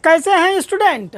कैसे हैं स्टूडेंट।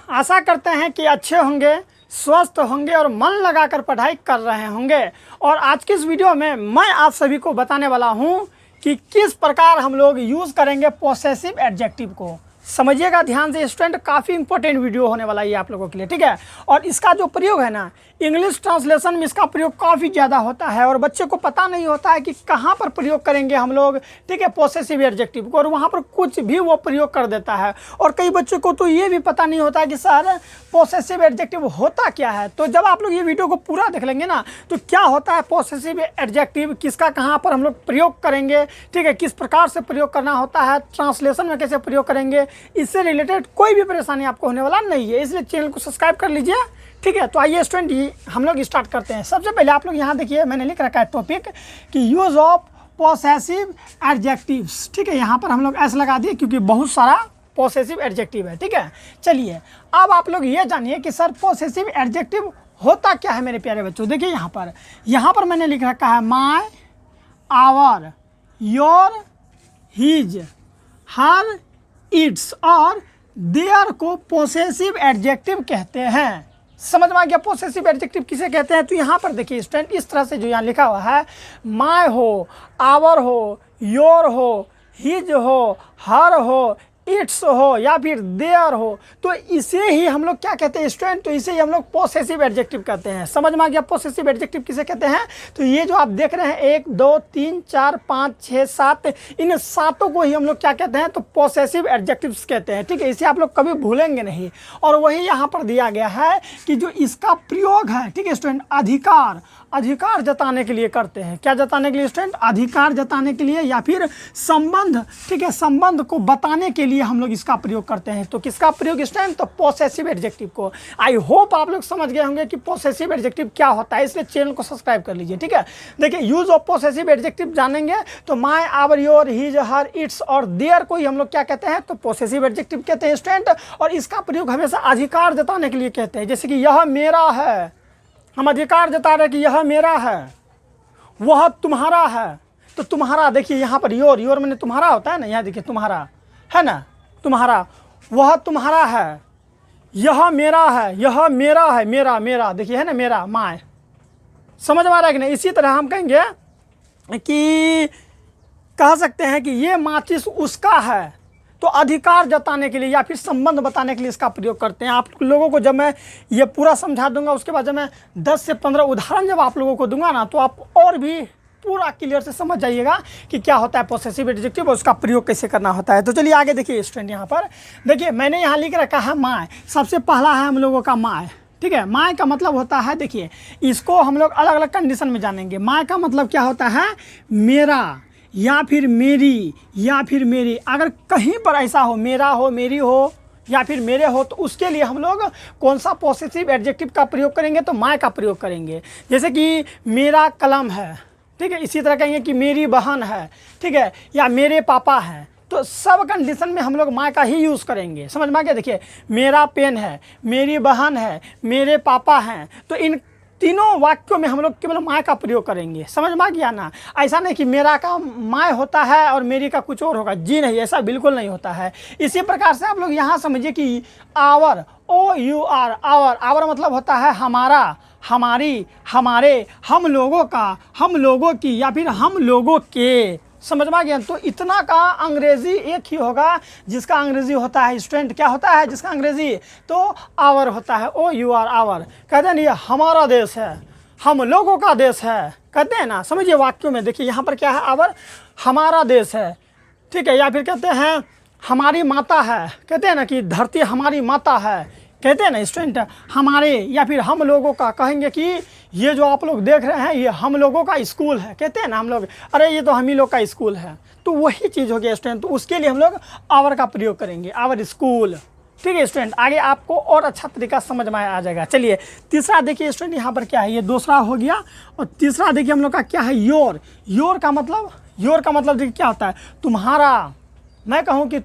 आशा करते हैं कि अच्छे होंगे, स्वस्थ होंगे और मन लगाकर पढ़ाई कर रहे होंगे। और आज की इस वीडियो में मैं आप सभी को बताने वाला हूं कि किस प्रकार हम लोग यूज़ करेंगे पोसेसिव एडजेक्टिव को। समझिएगा ध्यान से स्टूडेंट, काफ़ी इंपॉर्टेंट वीडियो होने वाला है ये आप लोगों के लिए, ठीक है। और इसका जो प्रयोग है ना, इंग्लिश ट्रांसलेशन में इसका प्रयोग काफ़ी ज़्यादा होता है और बच्चे को पता नहीं होता है कि कहाँ पर प्रयोग करेंगे हम लोग, ठीक है, पोसेसिव एडजेक्टिव को, और वहाँ पर कुछ भी वो प्रयोग कर देता है। और कई बच्चों को तो ये भी पता नहीं होता है कि सर पोसेसिव एडजेक्टिव होता क्या है। तो जब आप लोग ये वीडियो को पूरा देख लेंगे ना, तो क्या होता है पोसेसिव एडजेक्टिव, किसका कहाँ पर हम लोग प्रयोग करेंगे, ठीक है, किस प्रकार से प्रयोग करना होता है, ट्रांसलेशन में कैसे प्रयोग करेंगे, इससे रिलेटेड कोई भी परेशानी आपको होने वाला नहीं है। इसलिए चैनल को सब्सक्राइब कर लीजिए, ठीक है। तो आइए स्टूडेंट हम लोग स्टार्ट करते हैं। सबसे पहले आप लोग यहाँ देखिए, मैंने लिख रखा है टॉपिक कि यूज़ ऑफ पोसेसिव एडजेक्टिव्स, ठीक है। यहाँ पर हम लोग ऐसे लगा दिए क्योंकि बहुत सारा पोसेसिव एडजेक्टिव है, ठीक है। चलिए अब आप लोग ये जानिए कि सर पोसेसिव एडजेक्टिव होता क्या है मेरे प्यारे बच्चों। देखिए यहाँ पर मैंने लिख रखा है my, our, your, his, her, its और देयर को पोसेसिव एडजेक्टिव कहते हैं। समझ में आ गया पोसेसिव एडजेक्टिव किसे कहते हैं। तो यहाँ पर देखिए स्टूडेंट, इस तरह से जो यहाँ लिखा हुआ है, माय हो, आवर हो, योर हो, हिज हो, हर हो, इट्स हो या फिर देयर हो, तो इसे ही हम लोग क्या कहते हैं स्टूडेंट, तो इसे ही हम लोग पोसेसिव एडजेक्टिव कहते हैं। समझ में आ गया पोसेसिव एडजेक्टिव किसे कहते हैं। तो ये जो आप देख रहे हैं 1 2 3 4 5 6 7, इन सातों को ही हम लोग क्या कहते हैं, तो पोसेसिव एडजेक्टिव्स कहते हैं, ठीक है। इसे आप लोग कभी भूलेंगे नहीं। और वही यहाँ पर दिया गया है कि जो इसका प्रयोग है, ठीक है स्टूडेंट, अधिकार जताने के लिए करते हैं। क्या जताने के लिए स्टूडेंट, अधिकार जताने के लिए या फिर संबंध, ठीक है, संबंध को बताने के लिए हम लोग इसका प्रयोग करते हैं। तो किसका प्रयोग स्टूडेंट, तो पोसेसिव एडजेक्टिव को। आई होप आप लोग समझ गए होंगे कि पोसेसिव एडजेक्टिव क्या होता है, इसलिए चैनल को सब्सक्राइब कर लीजिए, ठीक है। देखिए यूज ऑफ पोसेसिव एडजेक्टिव जानेंगे तो my, our, your, his, her, its और देयर को ही हम लोग क्या कहते हैं, तो पोसेसिव एडजेक्टिव कहते हैं स्टूडेंट। और इसका प्रयोग हमेशा अधिकार जताने के लिए कहते हैं। जैसे कि यह मेरा है, हम अधिकार जता रहे कि यह मेरा है, वह तुम्हारा है। तो तुम्हारा देखिए यहाँ पर योर मैंने तुम्हारा होता है ना, यहाँ देखिए तुम्हारा है ना, तुम्हारा, वह तुम्हारा है, यह मेरा है, यह मेरा है, मेरा देखिए है ना, मेरा, माय। समझ में आ रहा है कि नहीं। इसी तरह हम कहेंगे कि कह सकते हैं कि ये माचिस उसका है, तो अधिकार जताने के लिए या फिर संबंध बताने के लिए इसका प्रयोग करते हैं। आप लोगों को जब मैं ये पूरा समझा दूंगा, उसके बाद जब मैं 10 से 15 उदाहरण जब आप लोगों को दूंगा ना, तो आप और भी पूरा क्लियर से समझ जाइएगा कि क्या होता है पोसेसिव एडजेक्टिव और उसका प्रयोग कैसे करना होता है। तो चलिए आगे देखिए स्टूडेंट, यहाँ पर देखिए मैंने यहाँ लिख रखा है माय। सबसे पहला है हम लोगों का माय, ठीक है। माय का मतलब होता है, देखिए इसको हम लोग अलग अलग कंडीशन में जानेंगे। माय का मतलब क्या होता है, मेरा या फिर मेरी या फिर मेरी। अगर कहीं पर ऐसा हो, मेरा हो, मेरी हो या फिर मेरे हो, तो उसके लिए हम लोग कौन सा पोसेसिव एडजेक्टिव का प्रयोग करेंगे, तो माय का प्रयोग करेंगे। जैसे कि मेरा कलम है, ठीक है। इसी तरह कहेंगे कि मेरी बहन है, ठीक है, या मेरे पापा हैं। तो सब कंडीशन में हम लोग माय का ही यूज़ करेंगे। समझ में आ गया। देखिए मेरा पेन है, मेरी बहन है, मेरे पापा हैं, तो इन तीनों वाक्यों में हम लोग केवल माय का प्रयोग करेंगे। समझ में आ गया ना। ऐसा नहीं कि मेरा का माय होता है और मेरी का कुछ और होगा, जी नहीं, ऐसा बिल्कुल नहीं होता है। इसी प्रकार से आप लोग यहाँ समझिए कि आवर, OUR, आवर मतलब होता है हमारा, हमारी, हमारे, हम लोगों का, हम लोगों की या फिर हम लोगों के। समझ में आ गया। तो इतना का अंग्रेजी एक ही होगा जिसका अंग्रेजी होता है स्टूडेंट, क्या होता है जिसका अंग्रेजी, तो आवर होता है, OUR, आवर। कहते हैं ना, ये हमारा देश है, हम लोगों का देश है, कहते हैं ना। समझिए वाक्यों में देखिए यहाँ पर क्या है, आवर, हमारा देश है, ठीक है। या फिर कहते हैं हमारी माता है, कहते हैं ना कि धरती हमारी माता है, कहते हैं ना स्टूडेंट, हमारे या फिर हम लोगों का। कहेंगे कि ये जो आप लोग देख रहे हैं ये हम लोगों का स्कूल है, कहते हैं ना हम लोग, अरे ये तो हम ही लोग का स्कूल है। तो वही चीज़ हो गया स्टूडेंट। तो उसके लिए हम लोग आवर का प्रयोग करेंगे, आवर स्कूल, ठीक है स्टूडेंट। आगे आपको और अच्छा तरीका समझ में आ जाएगा। चलिए तीसरा देखिए स्टूडेंट, यहाँ पर क्या है, ये दूसरा हो गया। और तीसरा देखिए हम लोग का क्या है, योर का मतलब देखिए क्या होता है, तुम्हारा। मैं कहूँ कि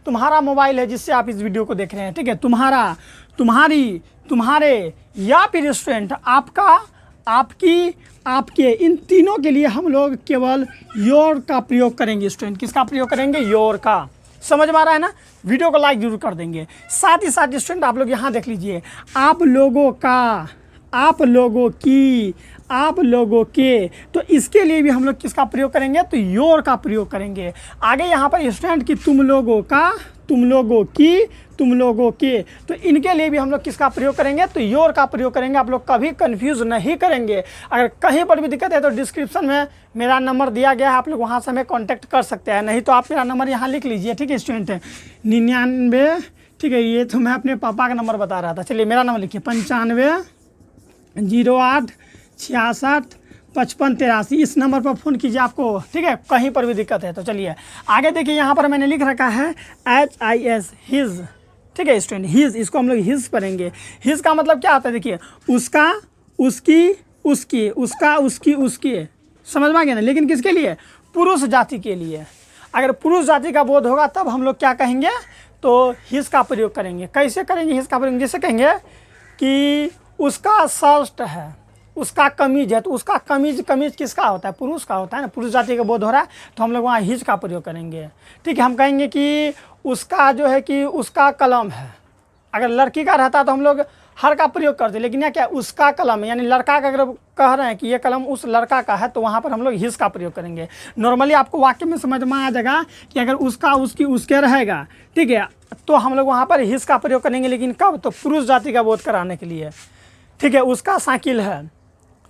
तुम्हारा मोबाइल है जिससे आप इस वीडियो को देख रहे हैं, ठीक है, तुम्हारा, तुम्हारी, तुम्हारे या फिर स्टूडेंट आपका, आपकी, आपके, इन तीनों के लिए हम लोग केवल योर का प्रयोग करेंगे स्टूडेंट। किसका प्रयोग करेंगे, योर का। समझ में आ रहा है ना? वीडियो को लाइक जरूर कर देंगे। साथ ही साथ स्टूडेंट आप लोग यहाँ देख लीजिए, आप लोगों का, आप लोगों की, आप लोगों के, तो इसके लिए भी हम लोग किसका प्रयोग करेंगे? तो योर का प्रयोग करेंगे। आगे यहाँ पर स्टूडेंट की तुम लोगों का, तुम लोगों की, तुम लोगों के, तो इनके लिए भी हम लोग किसका प्रयोग करेंगे? तो योर का प्रयोग करेंगे। आप लोग कभी कंफ्यूज नहीं करेंगे। अगर कहीं पर भी दिक्कत है तो डिस्क्रिप्शन में मेरा नंबर दिया गया है, आप लोग वहाँ से हमें कॉन्टैक्ट कर सकते हैं। नहीं तो आप मेरा नंबर यहाँ लिख लीजिए, ठीक है स्टूडेंट? 99, ठीक है, ये तो मैं अपने पापा का नंबर बता रहा था। चलिए मेरा नंबर लिखिए, 95 08 66 55 83। इस नंबर पर फ़ोन कीजिए आपको, ठीक है, कहीं पर भी दिक्कत है तो। चलिए आगे देखिए, यहाँ पर मैंने लिख रखा है HIS, हिज, ठीक है स्टूडेंट, हिज, इसको हम लोग हिज पढ़ेंगे। हिज का मतलब क्या होता है? देखिए, उसका, उसकी, उसकी, उसका, उसकी, उसके, समझ में आ गया ना? लेकिन किसके लिए? पुरुष जाति के लिए। अगर पुरुष जाति का बोध होगा तब हम लोग क्या कहेंगे? तो हिज का प्रयोग करेंगे। कैसे करेंगे हिज का प्रयोग? जैसे कहेंगे कि उसका शर्ट है, उसका कमीज है, तो उसका कमीज, कमीज किसका होता है? पुरुष का होता है ना, पुरुष जाति का बोध हो रहा है, तो हम लोग वहाँ हिज का प्रयोग करेंगे, ठीक है। हम कहेंगे कि उसका जो है कि उसका कलम है। अगर लड़की का रहता तो हम लोग हर का प्रयोग करते, लेकिन यह क्या? उसका कलम है, यानी लड़का का अगर कह रहे हैं कि ये कलम उस लड़का का है, तो वहाँ पर हम लोग हिज का प्रयोग करेंगे। नॉर्मली आपको वाक्य में समझ में आ जाएगा कि अगर उसका, उसकी, उसके रहेगा, ठीक है, तो हम लोग वहाँ पर हिज का प्रयोग करेंगे। लेकिन कब? तो पुरुष जाति का बोध कराने के लिए, ठीक है। उसका साइकिल है,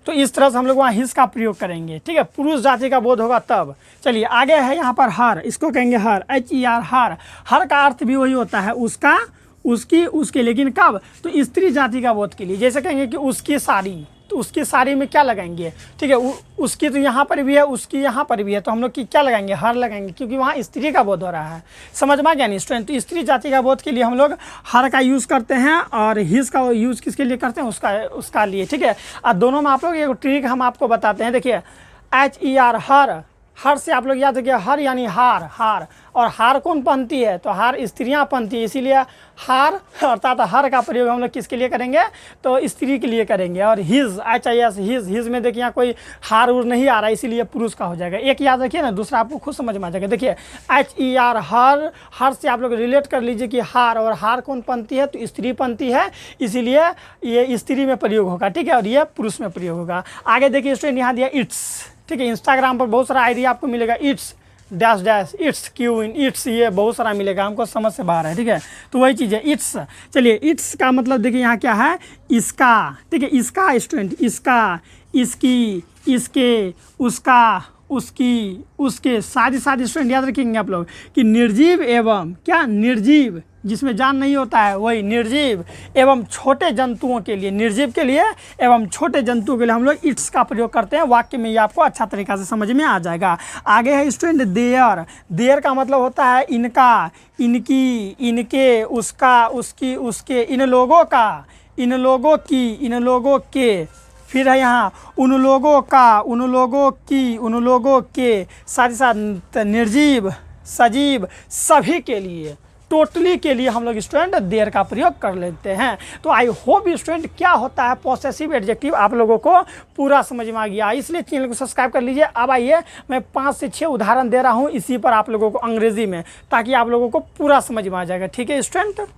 तो इस तरह से हम लोग वहाँ हिज का प्रयोग करेंगे, ठीक है। पुरुष जाति का बोध होगा तब। चलिए आगे है यहाँ पर हर, इसको कहेंगे हर, HER, हर। हर का अर्थ भी वही होता है, उसका, उसकी, उसके, लेकिन कब? तो स्त्री जाति का बोध के लिए। जैसे कहेंगे कि उसकी साड़ी, तो उसकी साड़ी में क्या लगाएंगे? ठीक है, उसकी तो यहाँ पर भी है, उसकी यहाँ पर भी है, तो हम लोग की क्या लगाएंगे? हर लगाएंगे, क्योंकि वहाँ स्त्री का बोध हो रहा है। समझ में आ गया नहीं स्टूडेंट? तो स्त्री जाति का बोध के लिए हम लोग हर का यूज़ करते हैं, और हिज का यूज़ किसके लिए करते हैं? उसका लिए, ठीक है। और दोनों में आप लोग एक ट्रिक हम आपको बताते हैं। देखिए, HER, हर, हर से आप लोग याद रखिए, हर यानी हार, हार। और हार कौन पहनती है? तो हार स्त्रियां पहनती है, इसीलिए हार अर्थात हर का प्रयोग हम लोग किसके लिए करेंगे? तो स्त्री के लिए करेंगे। और हिज, HIS, हिज, हिज में देखिए यहाँ कोई हार उर नहीं आ रहा है, इसीलिए पुरुष का हो जाएगा। एक याद रखिए ना, दूसरा आपको खुद समझ में आ जाएगा। देखिए HER, हर, हर से आप लोग रिलेट कर लीजिए कि हार, और हार कौन पहनती है? तो स्त्री पहनती है, इसीलिए ये स्त्री में प्रयोग होगा, ठीक है, और ये पुरुष में प्रयोग होगा। आगे देखिए स्टूडेंट, यहाँ दिया इट्स, ठीक है। इंस्टाग्राम पर बहुत सारा आइडिया आपको मिलेगा, it's dash dash, it's Q in, it's, ये बहुत सारा मिलेगा, हमको समझ से बाहर है, ठीक है। तो वही चीज़ है इट्स। चलिए इट्स का मतलब देखिए यहाँ क्या है? इसका, ठीक है, इसका स्टूडेंट, इसका, इसकी, इसके, उसका, उसकी, उसके। साथ ही साथ स्टूडेंट याद रखेंगे आप लोग कि निर्जीव एवं क्या? निर्जीव, जिसमें जान नहीं होता है वही निर्जीव, एवं छोटे जंतुओं के लिए, निर्जीव के लिए एवं छोटे जंतुओं के लिए हम लोग इट्स का प्रयोग करते हैं। वाक्य में ये आपको अच्छा तरीक़ा से समझ में आ जाएगा। आगे है स्टूडेंट देयर। देयर का मतलब होता है इनका, इनकी, इनके, उसका, उसकी, उसके, इन लोगों का, इन लोगों की, इन लोगों के। फिर है यहाँ उन लोगों का, उन लोगों की, उन लोगों के। साथ ही साथ निर्जीव, सजीव, सभी के लिए, टोटली के लिए हम लोग स्टूडेंट देयर का प्रयोग कर लेते हैं। तो आई होप स्टूडेंट क्या होता है पॉसेसिव एडजेक्टिव आप लोगों को पूरा समझ में आ गया, इसलिए चैनल को सब्सक्राइब कर लीजिए। अब आइए मैं 5 से 6 उदाहरण दे रहा हूँ इसी पर आप लोगों को अंग्रेजी में, ताकि आप लोगों को पूरा समझ में आ जाएगा, ठीक है स्टूडेंट।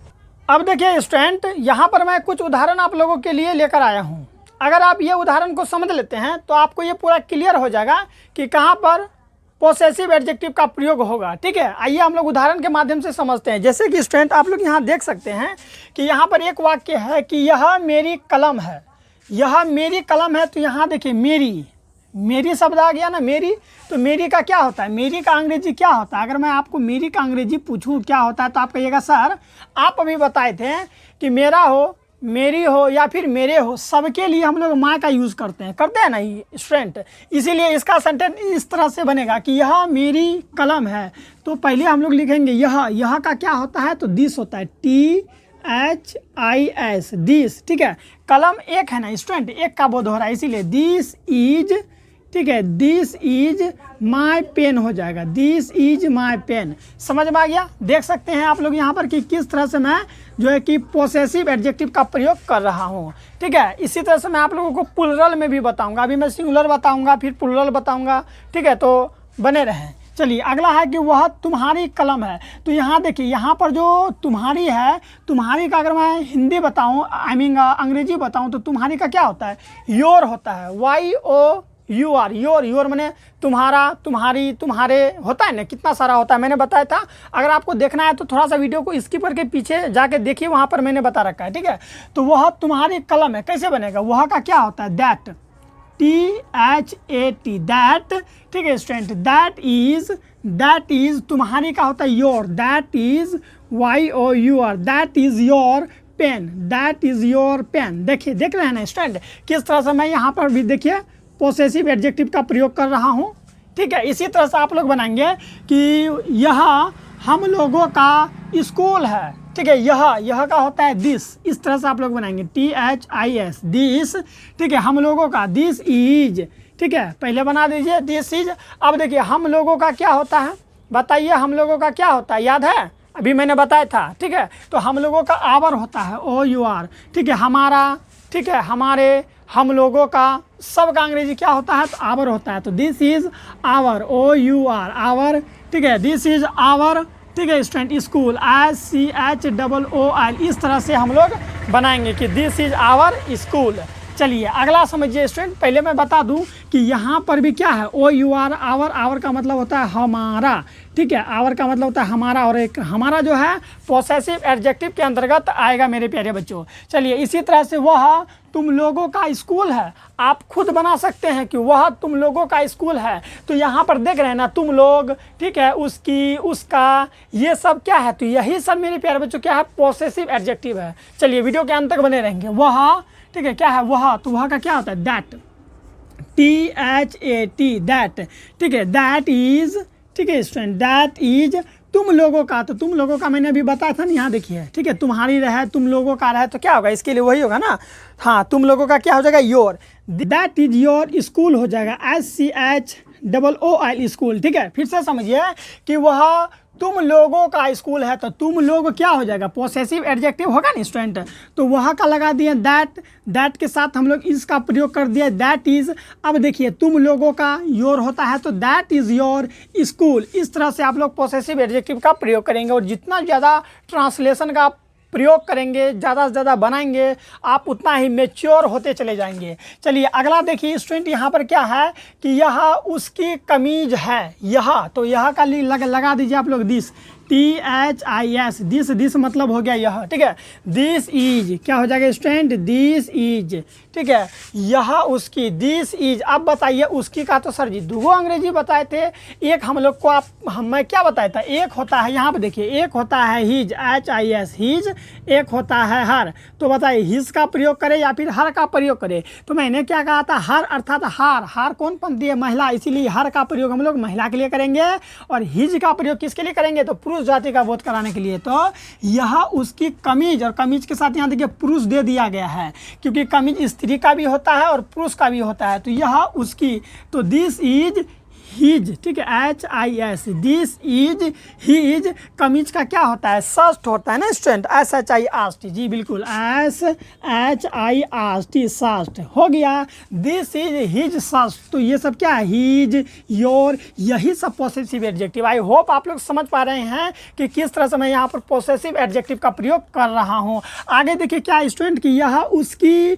अब देखिए स्टूडेंट, यहाँ पर मैं कुछ उदाहरण आप लोगों के लिए लेकर आया हूँ। अगर आप ये उदाहरण को समझ लेते हैं तो आपको ये पूरा क्लियर हो जाएगा कि कहाँ पर पॉसेसिव एडजेक्टिव का प्रयोग होगा, ठीक है। आइए हम लोग उदाहरण के माध्यम से समझते हैं। जैसे कि स्टूडेंट आप लोग यहाँ देख सकते हैं कि यहाँ पर एक वाक्य है कि यह मेरी कलम है, यह मेरी कलम है। तो यहाँ देखिए मेरी, मेरी शब्द आ गया ना, मेरी। तो मेरी का क्या होता है? मेरी का अंग्रेजी क्या होता है? अगर मैं आपको मेरी का अंग्रेजी पूछूं क्या होता है तो आप कहिएगा सर आप अभी बताए थे कि मेरा हो, मेरी हो या फिर मेरे हो, सबके लिए हम लोग माँ का यूज़ करते हैं ना स्टूडेंट। इसीलिए इसका सेंटेंस इस तरह से बनेगा कि यह मेरी कलम है। तो पहले हम लोग लिखेंगे यह का क्या होता है? तो दिस होता है, THIS, दिस, ठीक है। कलम एक है ना स्टूडेंट, एक का बोध हो रहा है, इसीलिए दिस इज, ठीक है, दिस इज माई पेन हो जाएगा, दिस इज माई पेन। समझ में आ गया? देख सकते हैं आप लोग यहाँ पर कि किस तरह से मैं जो है कि पॉसेसिव एडजेक्टिव का प्रयोग कर रहा हूँ, ठीक है। इसी तरह से मैं आप लोगों को प्लुरल में भी बताऊँगा। अभी मैं सिंगुलर बताऊँगा, फिर प्लुरल बताऊँगा, ठीक है। तो बने रहें। चलिए अगला है कि वह तुम्हारी कलम है। तो यहाँ देखिए, यहाँ पर जो तुम्हारी है, तुम्हारी का अगर मैं हिंदी बताऊँ, आई मीन अंग्रेजी बताऊँ, तो तुम्हारी का क्या होता है? योर होता है, YOUR, योर मैंने तुम्हारा, तुम्हारी, तुम्हारे होता है ना, कितना सारा होता है, मैंने बताया था। अगर आपको देखना है तो थोड़ा सा वीडियो को स्किप करके पीछे जाके देखिए, वहाँ पर मैंने बता रखा है, ठीक है। तो वह तुम्हारी कलम है, कैसे बनेगा? वह का क्या होता है? दैट, THAT, दैट, ठीक है स्टूडेंट, दैट इज तुम्हारी का होता है your, that is YOUR, that is your pen, that is your pen. देखिए, देख रहे हैं ना स्टूडेंट, किस तरह से मैं यहाँ पर भी देखिए पोसेसिव एडजेक्टिव का प्रयोग कर रहा हूँ, ठीक है। इसी तरह से आप लोग बनाएंगे कि यह हम लोगों का स्कूल है, ठीक है। यह का होता है दिस, इस तरह से आप लोग बनाएंगे, THIS, दिस, ठीक है, हम लोगों का। दिस इज, ठीक है, पहले बना दीजिए दिस इज। अब देखिए हम लोगों का क्या होता है, बताइए हम लोगों का क्या होता है, याद है? अभी मैंने बताया था, ठीक है। तो हम लोगों का आवर होता है, OUR, ठीक है, हमारा, ठीक है, हमारे, हम लोगों का, सब का अंग्रेजी क्या होता है? तो आवर होता है। तो this is our, OUR, our, ठीक है, दिस इज आवर, ठीक है स्टूडेंट, स्कूल, SCHOOL। इस तरह से हम लोग बनाएंगे कि दिस इज आवर स्कूल। चलिए अगला समझिए स्टूडेंट, पहले मैं बता दूं कि यहाँ पर भी क्या है? OUR, आवर का मतलब होता है हमारा, ठीक है, आवर का मतलब होता है हमारा, और एक हमारा जो है पोसेसिव एडजेक्टिव के अंतर्गत आएगा मेरे प्यारे बच्चों। चलिए इसी तरह से वह तुम लोगों का स्कूल है, आप खुद बना सकते हैं कि वह तुम लोगों का स्कूल है। तो यहाँ पर देख रहे हैं ना, तुम लोग, ठीक है, उसकी, उसका, ये सब क्या है? तो यही सब मेरे प्यारे बच्चों क्या है? पोसेसिव एडजेक्टिव है। चलिए वीडियो के अंत तक बने रहेंगे। वह, ठीक है, क्या है? वह, तो वह का क्या होता है? दैट, THAT, दैट, ठीक है, दैट इज, ठीक है स्टूडेंट, दैट इज तुम लोगों का। तो तुम लोगों का मैंने अभी बताया था ना, यहाँ देखिए, ठीक है, तुम्हारी रहे, तुम लोगों का रहे, तो क्या होगा? इसके लिए वही होगा ना, हाँ, तुम लोगों का क्या हो जाएगा? Your, that is your school हो जाएगा, SCHOOL, स्कूल, ठीक है। फिर से समझिए कि वह तुम लोगों का स्कूल है, तो तुम लोग क्या हो जाएगा? पोसेसिव एडजेक्टिव होगा ना स्टूडेंट। तो वह का लगा दिए दैट के साथ हम लोग इसका प्रयोग कर दिया, दैट इज। अब देखिए तुम लोगों का योर होता है, तो दैट इज योर स्कूल। इस तरह से आप लोग पोसेसिव एडजेक्टिव का प्रयोग करेंगे, और जितना ज़्यादा ट्रांसलेशन का प्रयोग करेंगे, ज़्यादा से ज़्यादा बनाएंगे, आप उतना ही मैच्योर होते चले जाएंगे। चलिए अगला देखिए स्टूडेंट, यहाँ पर क्या है कि यह उसकी कमीज है, यह, तो यह का लगा दीजिए आप लोग दिस, THIS, दिस मतलब हो गया यह, ठीक है। दिस इज क्या हो जाएगा स्टूडेंट? दिस इज, ठीक है, यह उसकी, दिस इज। अब बताइए उसकी का, तो सर जी दो अंग्रेजी बताए थे, एक हम लोग को मैं क्या बताया था? एक होता है, यहाँ पे देखिए, एक होता है हिज, HIS, हिज, एक होता है हर। तो बताइए हिज का प्रयोग करें या फिर हर का प्रयोग करें? तो मैंने क्या कहा था? हर अर्थात हार कौन पंथी है? महिला, इसीलिए हर का प्रयोग हम लोग महिला के लिए करेंगे, और हिज का प्रयोग किसके लिए करेंगे? तो पुरुष जाति का बोध कराने के लिए। तो यह उसकी कमीज, और कमीज के साथ यहाँ देखिए पुरुष दे दिया गया है, क्योंकि कमीज स्त्री का भी होता है और पुरुष का भी होता है। तो यह उसकी, तो दिस इज हिज, ठीक है, HIS, दिस इज हिज। कमीज का क्या होता है? शर्ट होता है ना स्टूडेंट, SHIRT, जी बिल्कुल, SHIRT, शर्ट हो गया। दिस इज हिज शर्ट, तो ये सब क्या है? हिज, योर, यही सब पोसेसिव एडजेक्टिव। आई होप आप लोग समझ पा रहे हैं कि किस तरह से मैं यहाँ पर पोसेसिव एडजेक्टिव का प्रयोग कर रहा हूँ। आगे देखिए क्या स्टूडेंट कि यह उसकी,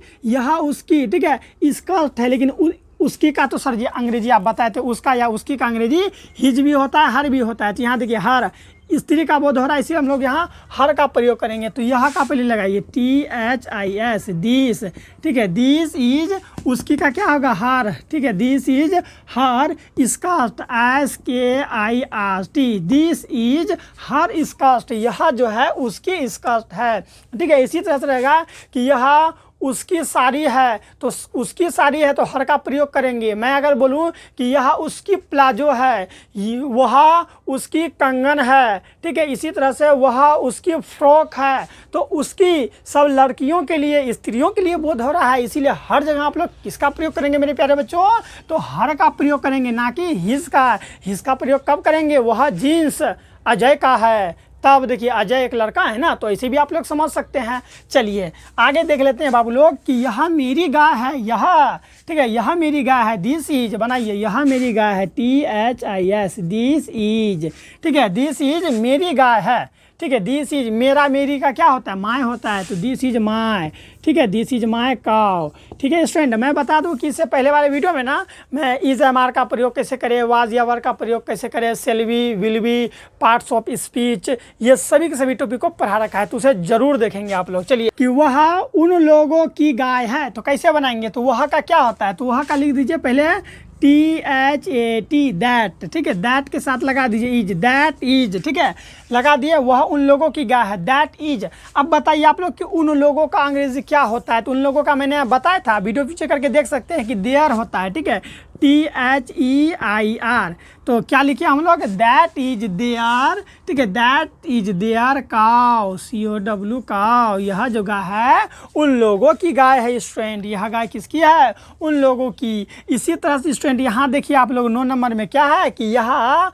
ठीक है, स्कर्ट है, लेकिन उसकी का तो सर जी अंग्रेजी आप बताए थे, उसका या उसकी का अंग्रेजी हिज भी होता है, हर भी होता है। तो यहाँ देखिए हर, स्त्री का बोध हो रहा है, इसलिए हम लोग यहाँ हर का प्रयोग करेंगे। तो यह का पहले लगाइए, THIS, दिस, ठीक है, दिस इज, उसकी का क्या होगा? हर, ठीक है, this is her skirt, SKIRT, this is her skirt, यह जो है उसकी स्कर्ट है, ठीक है। इसी तरह से रहेगा कि यह उसकी साड़ी है, तो उसकी साड़ी है तो हर का प्रयोग करेंगे। मैं अगर बोलूं कि यह उसकी प्लाजो है, वह उसकी कंगन है, ठीक है। इसी तरह से वह उसकी फ्रॉक है, तो उसकी सब लड़कियों के लिए, स्त्रियों के लिए बोध हो रहा है, इसीलिए हर जगह आप लोग किसका प्रयोग करेंगे मेरे प्यारे बच्चों? तो हर का प्रयोग करेंगे, ना कि हिज का। हिज का प्रयोग कब करेंगे? वह जीन्स अजय का है, तब देखिए अजय एक लड़का है ना, तो ऐसे भी आप लोग समझ सकते हैं। चलिए आगे देख लेते हैं बाबू लोग कि यह मेरी गाय है, यह, ठीक है, यह मेरी गाय है, दिस इज, बनाइए, यह मेरी गाय है, THIS, दिस इज, ठीक है, दिस इज मेरी गाय है, ठीक है, दिस इज, मेरा मेरी का क्या होता है, माय होता है, तो दिस इज माय, ठीक है, दिस इज माय काउ, ठीक है स्टूडेंट। मैं बता दूं कि इससे पहले वाले वीडियो में ना मैं इज MR का प्रयोग कैसे करें, वाज या वर का प्रयोग कैसे करें, shall be, will be, parts of speech, ये सभी के सभी टॉपिक को पढ़ा रखा है, तो उसे जरूर देखेंगे आप लोग। चलिए कि वह उन लोगों की गाय है, तो कैसे बनाएंगे, तो वह का क्या होता है, तो वह का लिख दीजिए पहले THAT, दैट, ठीक है, दैट के साथ लगा दीजिए इज, दैट इज, ठीक है, लगा दिए, वह उन लोगों की गाय है, दैट इज। अब बताइए आप लोग कि उन लोगों का अंग्रेजी क्या होता है, तो उन लोगों का मैंने बताया था, वीडियो पीछे करके देख सकते हैं कि देयर होता है, ठीक है, THEIR, तो क्या लिखे हम लोग, दैट इज देयर, ठीक है, that is their cow, COW cow, यह जो गाय है उन लोगों की गाय है स्टूडेंट, यह गाय किसकी है, उन लोगों की। इसी तरह से स्टूडेंट यहाँ देखिए आप लोग 9 नंबर में क्या है कि यह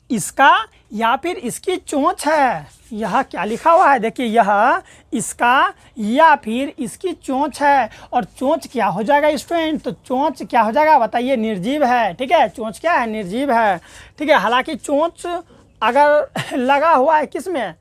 इसका या फिर इसकी चोंच है, यह क्या लिखा हुआ है, देखिए यह इसका या फिर इसकी चोंच है, और चोंच क्या हो जाएगा स्टूडेंट, तो चोंच क्या हो जाएगा बताइए, निर्जीव है, ठीक है, चोंच क्या है, निर्जीव है, ठीक है। हालांकि चोंच अगर लगा हुआ है किस में,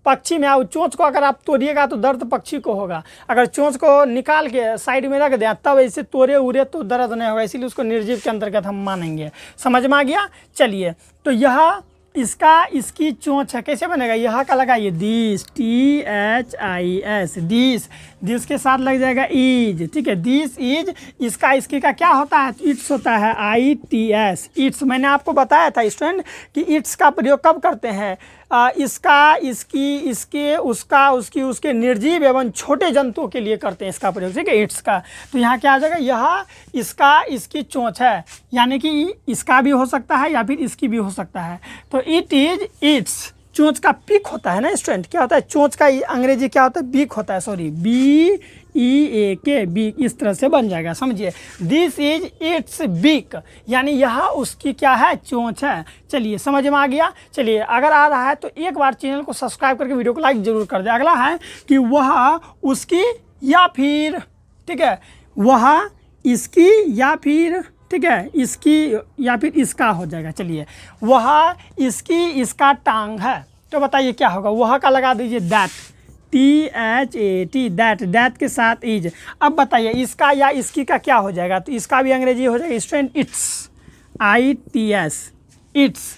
पक्षी में, और चोंच को अगर आप तोड़िएगा तो दर्द पक्षी को होगा, अगर चोंच को निकाल के साइड में रख दें तब ऐसे तोड़े उड़े तो दर्द नहीं होगा, इसीलिए उसको निर्जीव के अंतर्गत हम मानेंगे। समझ में आ गया। चलिए तो यह इसका इसकी चोंच है, कैसे बनेगा, यह का लगाइए दिस, THIS, दिस, दिस के साथ लग जाएगा इज, ठीक है, दिस इज, इसका इसकी का क्या होता है, इट्स होता है, ITS, इट्स। मैंने आपको बताया था स्टूडेंट कि इट्स का प्रयोग कब करते हैं, इसका, इसकी, इसके, उसका, उसकी, उसके निर्जीव एवं छोटे जंतुओं के लिए करते हैं इसका प्रयोग, ठीक है, इट्स का। तो यहाँ क्या आ जाएगा, यह इसका इसकी चोंच है, यानी कि इसका भी हो सकता है या फिर इसकी भी हो सकता है, तो इट इज इट्स। चोंच का पिक होता है ना स्टूडेंट, क्या होता है, चोंच का अंग्रेजी क्या होता है, बीक होता है, सॉरी, BEAK, बीक, इस तरह से बन जाएगा, समझिए, दिस इज इट्स बीक, यानी यह उसकी क्या है, चोंच है। चलिए समझ में आ गया। चलिए अगर आ रहा है तो एक बार चैनल को सब्सक्राइब करके वीडियो को लाइक जरूर कर दे। अगला है कि वह उसकी या फिर, ठीक है, वह इसकी या फिर, ठीक है, इसकी या फिर इसका हो जाएगा। चलिए वह इसकी इसका टांग है, तो बताइए क्या होगा, वह का लगा दीजिए दैट, THAT, दैट, दैट के साथ इज। अब बताइए इसका या इसकी का क्या हो जाएगा, तो इसका भी अंग्रेजी हो जाएगा student it's, ITS, it's,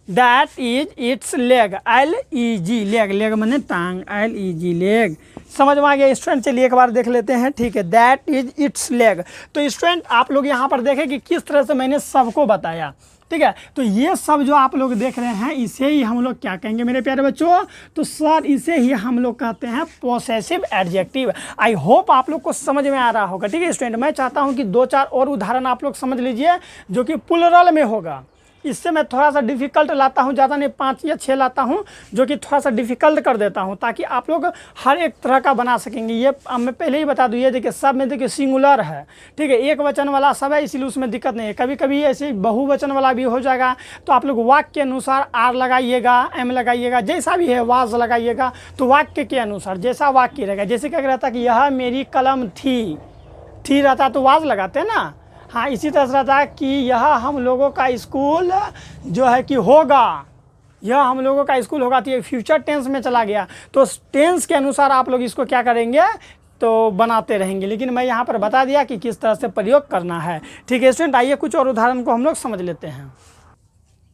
that is it's leg, LEG, leg, leg मैंने टांग, LEG, लेग। समझ में आ गया स्टूडेंट। चलिए एक बार देख लेते हैं, ठीक है, दैट इज इट्स लेग। तो स्टूडेंट आप लोग यहाँ पर देखें कि किस तरह से मैंने सबको बताया, ठीक है, तो ये सब जो आप लोग देख रहे हैं इसे ही हम लोग क्या कहेंगे मेरे प्यारे बच्चों, तो सर इसे ही हम लोग कहते हैं पोसेसिव एडजेक्टिव। आई होप आप लोग को समझ में आ रहा होगा, ठीक है स्टूडेंट। मैं चाहता हूँ कि 2-4 और उदाहरण आप लोग समझ लीजिए जो कि प्लुरल में होगा। इससे मैं थोड़ा सा डिफ़िकल्ट लाता हूँ, ज़्यादा नहीं 5 या 6 लाता हूँ, जो कि थोड़ा सा डिफ़िकल्ट कर देता हूँ ताकि आप लोग हर एक तरह का बना सकेंगे। ये मैं पहले ही बता दूँ, ये देखिए सब में देखिए सिंगुलर है, ठीक है, एक वचन वाला सब है, इसीलिए उसमें दिक्कत नहीं है। कभी कभी ऐसे बहुवचन वाला भी हो जाएगा, तो आप लोग वाक्य के अनुसार R लगाइएगा, M लगाइएगा, जैसा भी है, वाज लगाइएगा, तो वाक्य के अनुसार जैसा वाक्य रहेगा। जैसे क्या रहता कि यह मेरी कलम थी रहता तो वाज लगाते हैं ना। हाँ, इसी तरह से रहता है कि यह हम लोगों का स्कूल जो है कि होगा, यह हम लोगों का स्कूल होगा, तो ये फ्यूचर टेंस में चला गया, तो टेंस के अनुसार आप लोग इसको क्या करेंगे, तो बनाते रहेंगे। लेकिन मैं यहाँ पर बता दिया कि किस तरह से प्रयोग करना है, ठीक है स्टूडेंट। आइए कुछ और उदाहरण को हम लोग समझ लेते हैं।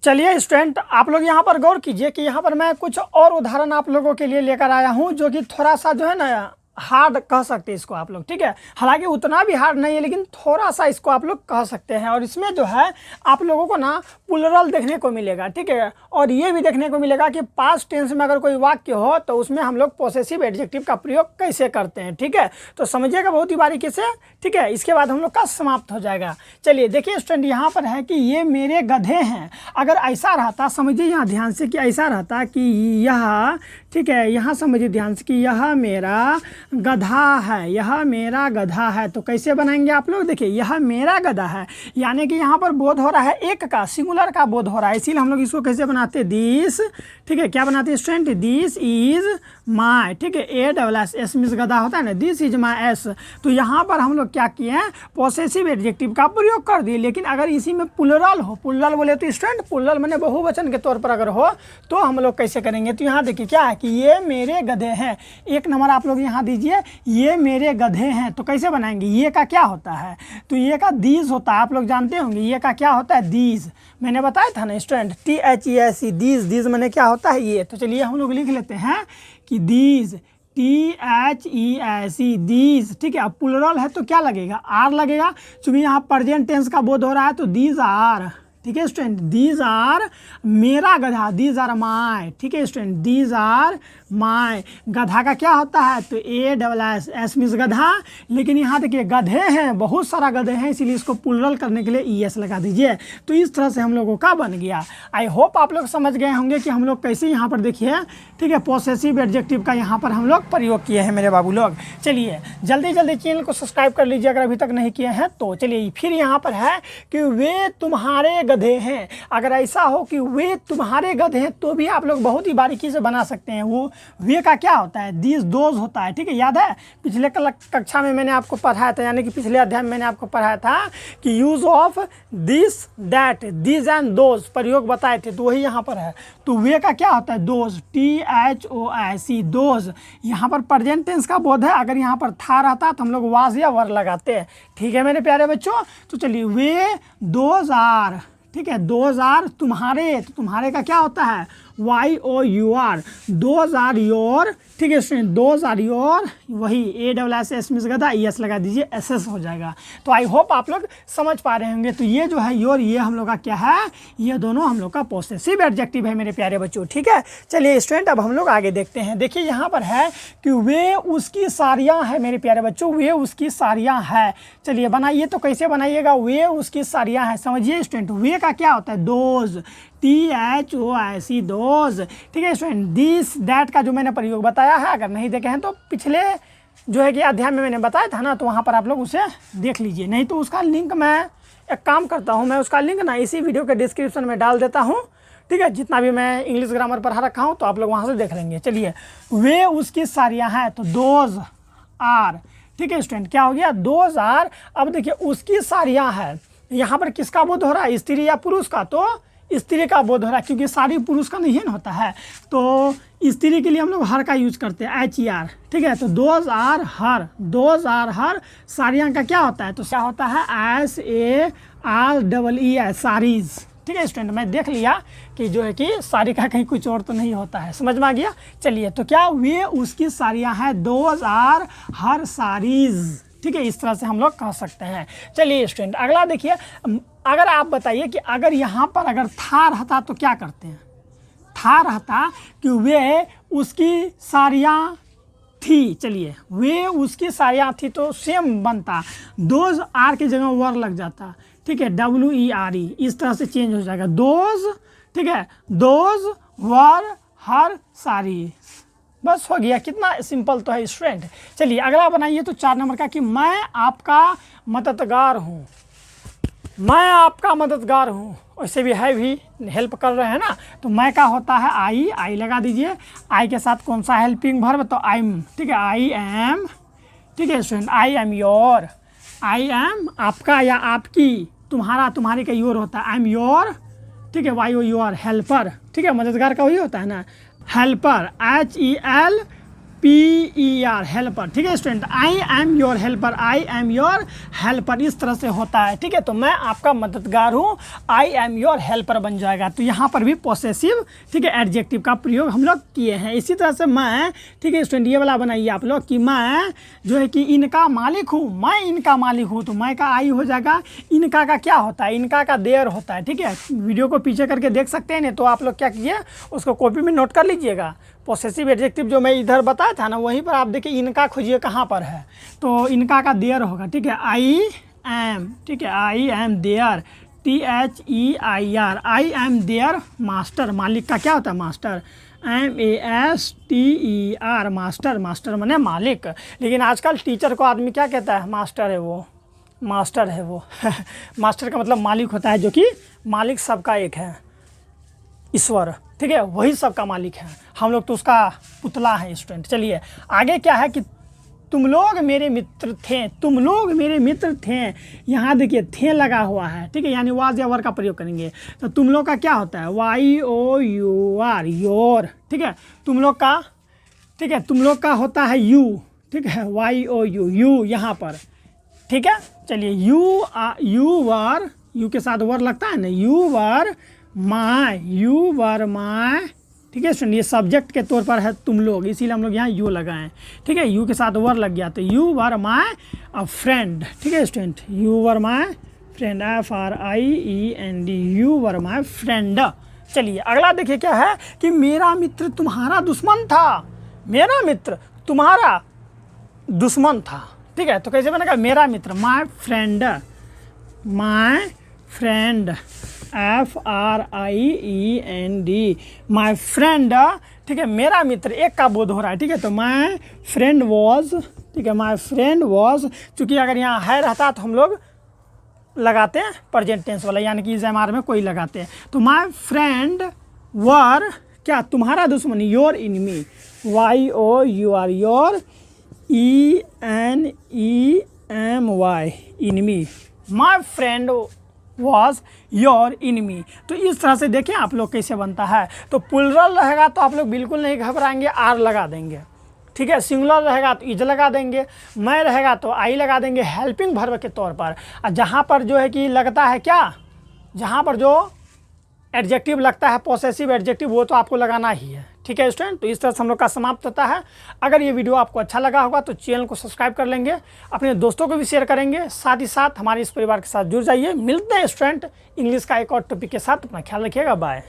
चलिए स्टूडेंट आप लोग यहाँ पर गौर कीजिए कि यहाँ पर मैं कुछ और उदाहरण आप लोगों के लिए लेकर आया हूँ, जो कि थोड़ा सा जो है ना हार्ड कह सकते हैं इसको आप लोग, ठीक है। हालांकि उतना भी हार्ड नहीं है, लेकिन थोड़ा सा इसको आप लोग कह सकते हैं। और इसमें जो है आप लोगों को ना प्लुरल देखने को मिलेगा, ठीक है, और ये भी देखने को मिलेगा कि पास्ट टेंस में अगर कोई वाक्य हो तो उसमें हम लोग पोसेसिव एडजेक्टिव का प्रयोग कैसे करते हैं, ठीक है। तो समझिएगा बहुत ही बारीकी से, ठीक है। इसके बाद हम लोग का समाप्त हो जाएगा। चलिए देखिए स्टूडेंट यहाँ पर है कि ये मेरे गधे हैं। अगर ऐसा रहता, समझिए यहाँ ध्यान से कि ऐसा रहता कि यह, ठीक है, यहाँ समझिए ध्यान से कि यह मेरा गधा है, यह मेरा गधा है। तो कैसे बनाएंगे आप लोग, देखिए यह मेरा गधा है, यानी कि यहाँ पर बोध हो रहा है एक का, सिंगुलर का बोध हो रहा है, इसीलिए हम लोग इसको कैसे बनाते हैं, दिस। ठीक है, क्या बनाते हैं स्टूडेंट, दिस इज माई। ठीक है, A double S, S means गधा होता है ना, दिस इज माई एस। तो यहाँ पर हम लोग क्या किए हैं, पॉसेसिव एडजेक्टिव का प्रयोग कर दिए। लेकिन अगर इसी में प्लुरल हो, प्लुरल बोले तो स्टूडेंट प्लुरल मैंने बहुवचन के तौर पर अगर हो तो हम लोग कैसे करेंगे। तो यहाँ देखिए क्या है कि ये मेरे गधे हैं, एक नंबर आप लोग यहाँ दीजिए, ये मेरे गधे हैं। तो कैसे बनाएंगे, ये का क्या होता है, तो ये का दीज होता है, आप लोग जानते होंगे ये का क्या होता है, दीज। मैंने बताया था ना स्टूडेंट, THESE, दीज, दीज मैंने क्या होता है ये। तो चलिए हम लोग लिख लेते हैं कि दीज, THESE, दीज। ठीक है, अब प्लुरल है तो क्या लगेगा, आर लगेगा, चूंकि यहाँ प्रेजेंट टेंस का बोध हो रहा है तो दीज आर। ठीक है स्टूडेंट, दीज आर मेरा गधा, दीज आर माई। ठीक है स्टूडेंट, दीज आर माई। गधा का क्या होता है, तो A double S, S means गधा। लेकिन यहाँ देखिए गधे हैं, बहुत सारा गधे हैं, इसीलिए इसको प्लुरल करने के लिए ES लगा दीजिए। तो इस तरह से हम लोगों का बन गया। आई होप आप लोग समझ गए होंगे कि हम लोग कैसे यहाँ पर देखिए, ठीक है, पॉसेसिव एडजेक्टिव का यहाँ पर हम लोग प्रयोग किए हैं मेरे बाबू लोग। चलिए जल्दी जल्दी चैनल को सब्सक्राइब कर लीजिए अगर अभी तक नहीं किए हैं तो। चलिए फिर यहाँ पर है कि वे तुम्हारे गधे हैं। अगर ऐसा हो कि वे तुम्हारे गधे हैं तो भी आप लोग बहुत ही बारीकी से बना सकते हैं। वो वे का क्या होता है, दिस दोज होता है। ठीक है, याद है पिछले कक्षा में मैंने आपको पढ़ाया था, यानी कि पिछले अध्याय में मैंने आपको पढ़ाया था कि use of this that, this and those प्रयोग बताए थे, तो वही यहाँ पर है। तो वे का क्या होता है, दोज, THOIC, दोज। यहाँ पर प्रेजेंट टेंस का बोध है, अगर यहाँ पर था रहता तो हम लोग वाज या वर लगाते हैं। ठीक है मेरे प्यारे बच्चों, तो चलिए वे दोज आर। ठीक है, दोज आर तुम्हारे, तो तुम्हारे का क्या होता है, YOUR, दोज आर योर। ठीक है स्टूडेंट, दोज आर योर, वही A double S, S miss गधा, ES लगा दीजिए, SS हो जाएगा। तो आई होप आप लोग समझ पा रहे होंगे। तो ये जो है योर, ये हम लोग का क्या है, ये दोनों हम लोग का पॉसेसिव एडजेक्टिव है मेरे प्यारे बच्चों। ठीक है, चलिए स्टूडेंट अब हम लोग आगे देखते हैं। देखिए यहाँ पर है कि वे उसकी साड़ियाँ हैं मेरे प्यारे बच्चों, वे उसकी साड़ियाँ हैं। चलिए बनाइए, तो कैसे बनाइएगा, वे उसकी साड़ियाँ हैं। समझिए स्टूडेंट, वे का क्या होता है, दोज, THOIC, दोज। ठीक है स्टूडेंट, दिस दैट का जो मैंने प्रयोग बताया है, अगर नहीं देखे हैं तो पिछले जो है कि अध्याय में मैंने बताया था ना, तो वहाँ पर आप लोग उसे देख लीजिए। नहीं तो उसका लिंक मैं एक काम करता हूँ, मैं उसका लिंक ना इसी वीडियो के डिस्क्रिप्शन में डाल देता हूँ। ठीक है, जितना भी मैं इंग्लिश ग्रामर पढ़ा रखा हूँ तो आप लोग वहाँ से देख लेंगे। चलिए, वे उसकी साड़ियाँ हैं, तो दोज आर। ठीक है स्टूडेंट, क्या हो गया, दोज आर। अब देखिए उसकी साड़ियाँ हैं, यहाँ पर किसका बोध हो रहा है, स्त्री या पुरुष का, तो स्त्री का बोध हो रहा है, क्योंकि साड़ी पुरुष का नहीं होता है। तो स्त्री के लिए हम लोग हर का यूज करते हैं, HER। ठीक है, तो those are her, those are her. साड़ियाँ का क्या होता है, तो क्या होता है, SAREES, साड़ीज। ठीक है स्टूडेंट, मैं देख लिया कि जो है कि साड़ी का कहीं कुछ और तो नहीं होता है, समझ में आ गया। चलिए, तो क्या वे उसकी साड़ियाँ हैं, दोज आर हर साड़ीज। ठीक है, इस तरह से हम लोग कह सकते हैं। चलिए स्टूडेंट अगला देखिए, अगर आप बताइए कि अगर यहाँ पर अगर था रहता तो क्या करते हैं, था रहता कि वे उसकी साड़ियाँ थी। चलिए, वे उसकी साड़ियाँ थी तो सेम बनता, दोज आर की जगह वर लग जाता। ठीक है, WERE, इस तरह से चेंज हो जाएगा, दोज। ठीक है, दोज वर हर साड़ी, बस हो गया। कितना सिंपल तो है स्टूडेंट। चलिए अगला बनाइए, तो 4 नंबर का कि मैं आपका मददगार हूँ, मैं आपका मददगार हूँ। वैसे भी है भी, हेल्प कर रहे हैं ना, तो मैं का होता है, आई लगा दीजिए। आई के साथ कौन सा हेल्पिंग वर्ब, तो आई एम। ठीक है, आई एम। ठीक है student, I am your, I am आपका या आपकी, तुम्हारा, तुम्हारी का योर होता है, आई एम योर। ठीक है, YOUR, हेल्पर। ठीक है, मददगार का वही होता है ना, हेल्पर, HELPER, हेल्पर। ठीक है student, I am your helper, I am your helper, इस तरह से होता है। ठीक है, तो मैं आपका मददगार हूँ, आई एम योर हेल्पर बन जाएगा। तो यहाँ पर भी पॉसेसिव, ठीक है, एडजेक्टिव का प्रयोग हम लोग किए हैं। इसी तरह से मैं, ठीक है स्टूडेंट, ये वाला बनाइए आप लोग कि मैं जो है कि इनका मालिक हूँ, मैं इनका मालिक हूँ। तो मैं का आई हो जाएगा, इनका का क्या होता है, इनका का देयर होता है। ठीक है, वीडियो को पीछे करके देख सकते हैं, नहीं तो आप लोग क्या कीजिए, उसको कॉपी में नोट कर लीजिएगा। पॉसेसिव एडजेक्टिव जो मैं इधर बताया था ना, वहीं पर आप देखिए इनका खोजिए कहाँ पर है, तो इनका का देयर होगा। ठीक है, आई एम। ठीक है, I am their, THEIR, I am their master. मालिक का क्या होता है, मास्टर। MASTER, master. मास्टर माने मालिक। लेकिन आजकल टीचर को आदमी क्या कहता है? मास्टर है वो, मास्टर है वो। मास्टर का मतलब मालिक होता है, जो कि मालिक सबका एक है, ईश्वर, ठीक है, वही सबका मालिक है। हम लोग तो उसका पुतला है स्टूडेंट। चलिए आगे क्या है कि तुम लोग मेरे मित्र थे, तुम लोग मेरे मित्र थे। यहाँ देखिए थे लगा हुआ है, ठीक है, यानी वाज या वर का प्रयोग करेंगे। तो तुम लोग का क्या होता है? YOUR, योर, ठीक है। तुम लोग का, ठीक है, तुम लोग का होता है यू, ठीक है, YOU, यू यहाँ पर, ठीक है। चलिए यू वर, यू के साथ वर लगता है ना, यू वर माय, ठीक है स्टूडेंट। ये सब्जेक्ट के तौर पर है तुम लोग, इसीलिए हम लोग यहाँ यू लगाएं, ठीक है। यू के साथ वर लग गया तो यू वर माय फ्रेंड, ठीक है student. You were my friend, FRIEND, you were my friend. चलिए अगला देखिए क्या है कि मेरा मित्र तुम्हारा दुश्मन था, मेरा मित्र तुम्हारा दुश्मन था, ठीक है। तो कैसे बनेगा? मेरा मित्र, my friend, FRIEND, my friend, ठीक है। मेरा मित्र एक का बोध हो रहा है, ठीक है। तो माय फ्रेंड वॉज, ठीक है, माय फ्रेंड वॉज, चूँकि अगर यहाँ है रहता तो हम लोग लगाते हैं प्रेजेंट टेंस वाला, यानी कि ZMR में कोई लगाते हैं। तो माय फ्रेंड वर क्या? तुम्हारा दुश्मन, your enemy, YOUR, your ENEMY, enemy. My friend was your enemy. तो इस तरह से देखें आप लोग कैसे बनता है। तो प्लुरल रहेगा तो आप लोग बिल्कुल नहीं घबराएंगे, आर लगा देंगे, ठीक है। सिंगुलर रहेगा तो इज लगा देंगे, मैं रहेगा तो आई लगा देंगे हेल्पिंग वर्ब के तौर पर। और जहाँ पर जो है कि लगता है क्या, जहाँ पर जो एडजेक्टिव लगता है पॉसेसिव एडजेक्टिव, वो तो आपको लगाना ही है, ठीक है स्टूडेंट। तो इस तरह से हम लोग का समाप्त होता है। अगर ये वीडियो आपको अच्छा लगा होगा तो चैनल को सब्सक्राइब कर लेंगे, अपने दोस्तों को भी शेयर करेंगे, साथ ही साथ हमारे इस परिवार के साथ जुड़ जाइए। मिलते हैं स्टूडेंट इंग्लिश का एक और टॉपिक के साथ। अपना ख्याल रखिएगा, बाय।